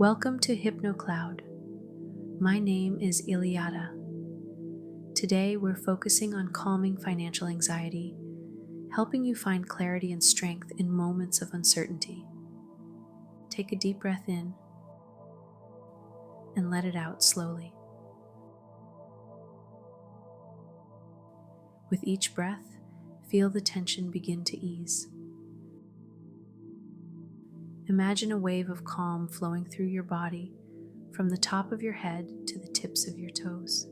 Welcome to HypnoCloud. My name is Elyada. Today we're focusing on calming financial anxiety, helping you find clarity and strength in moments of uncertainty. Take a deep breath in and let it out slowly. With each breath, feel the tension begin to ease. Imagine a wave of calm flowing through your body from the top of your head to the tips of your toes.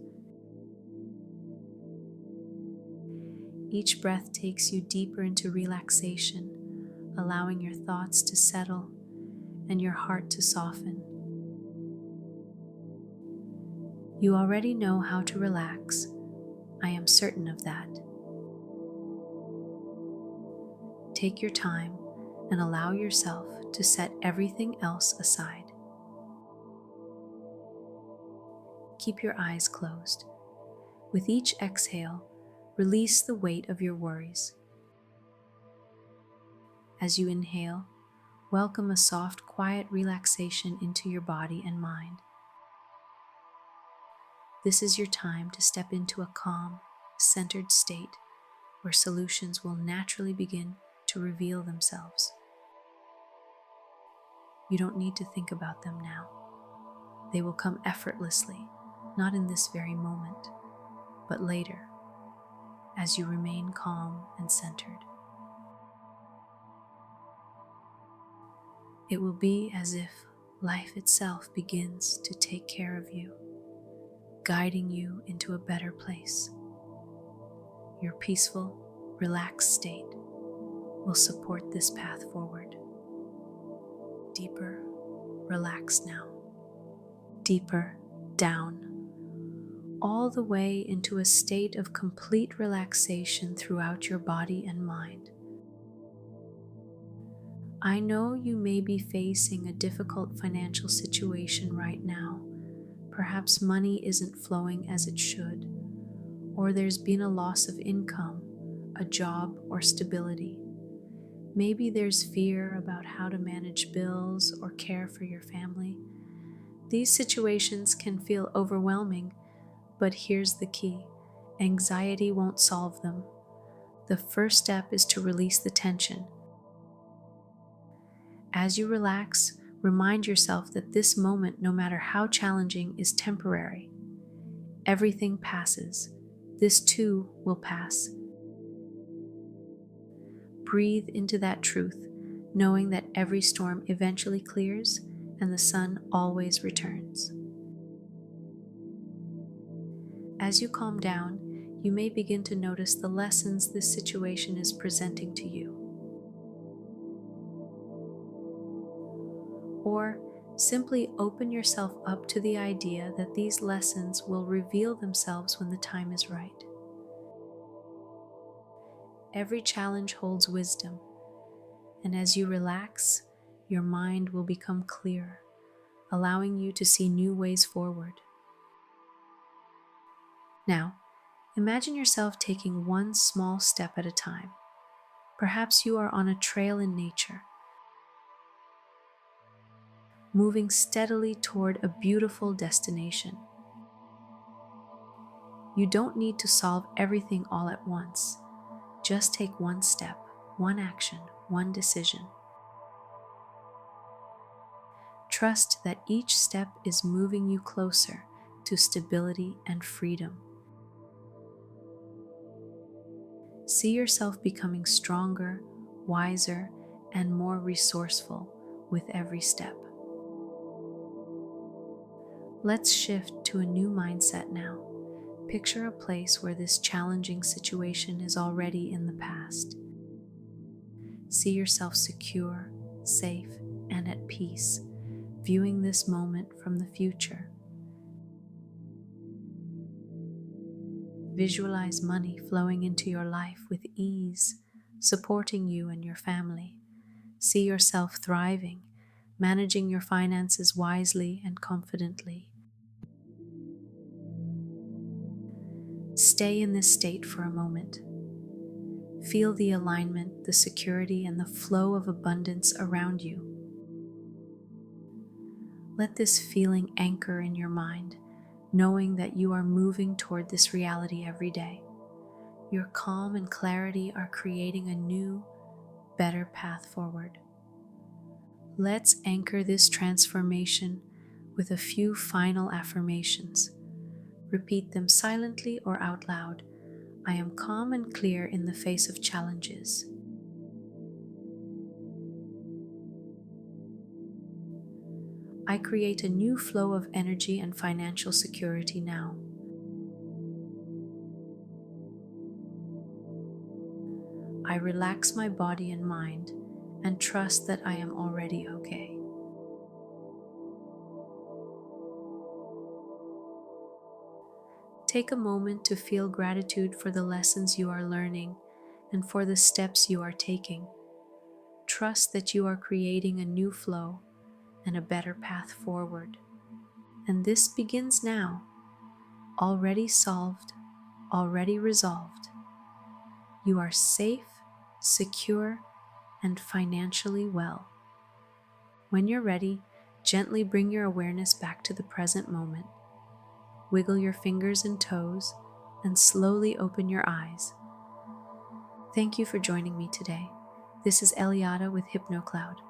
Each breath takes you deeper into relaxation, allowing your thoughts to settle and your heart to soften. You already know how to relax. I am certain of that. Take your time and allow yourself to set everything else aside. Keep your eyes closed. With each exhale, release the weight of your worries. As you inhale, welcome a soft, quiet relaxation into your body and mind. This is your time to step into a calm, centered state where solutions will naturally begin to reveal themselves. You don't need to think about them now. They will come effortlessly, not in this very moment, but later, as you remain calm and centered. It will be as if life itself begins to take care of you, guiding you into a better place. Your peaceful, relaxed state will support this path forward. Deeper, relax now. Deeper, down, all the way into a state of complete relaxation throughout your body and mind. I know you may be facing a difficult financial situation right now. Perhaps money isn't flowing as it should, or there's been a loss of income, a job, or stability. Maybe there's fear about how to manage bills or care for your family. These situations can feel overwhelming, but here's the key: anxiety won't solve them. The first step is to release the tension. As you relax, remind yourself that this moment, no matter how challenging, is temporary. Everything passes. This too will pass. Breathe into that truth, knowing that every storm eventually clears and the sun always returns. As you calm down, you may begin to notice the lessons this situation is presenting to you. Or simply open yourself up to the idea that these lessons will reveal themselves when the time is right. Every challenge holds wisdom, and as you relax, your mind will become clearer, allowing you to see new ways forward. Now, imagine yourself taking one small step at a time. Perhaps you are on a trail in nature, moving steadily toward a beautiful destination. You don't need to solve everything all at once. Just take one step, one action, one decision. Trust that each step is moving you closer to stability and freedom. See yourself becoming stronger, wiser, and more resourceful with every step. Let's shift to a new mindset now. Picture a place where this challenging situation is already in the past. See yourself secure, safe, and at peace, viewing this moment from the future. Visualize money flowing into your life with ease, supporting you and your family. See yourself thriving, managing your finances wisely and confidently. Stay in this state for a moment. Feel the alignment, the security, and the flow of abundance around you. Let this feeling anchor in your mind, knowing that you are moving toward this reality every day. Your calm and clarity are creating a new, better path forward. Let's anchor this transformation with a few final affirmations. Repeat them silently or out loud. I am calm and clear in the face of challenges. I create a new flow of energy and financial security now. I relax my body and mind and trust that I am already okay. Take a moment to feel gratitude for the lessons you are learning and for the steps you are taking. Trust that you are creating a new flow and a better path forward. And this begins now, already solved, already resolved. You are safe, secure, and financially well. When you're ready, gently bring your awareness back to the present moment. Wiggle your fingers and toes and slowly open your eyes. Thank you for joining me today. This is Elyada with HypnoCloud.